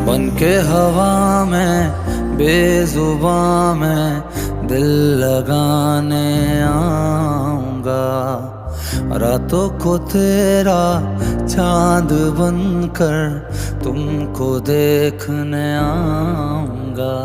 बन के हवा में बेजुबां में दिल लगाने आऊंगा। रातों को तेरा चांद बनकर तुमको देखने आऊंगा।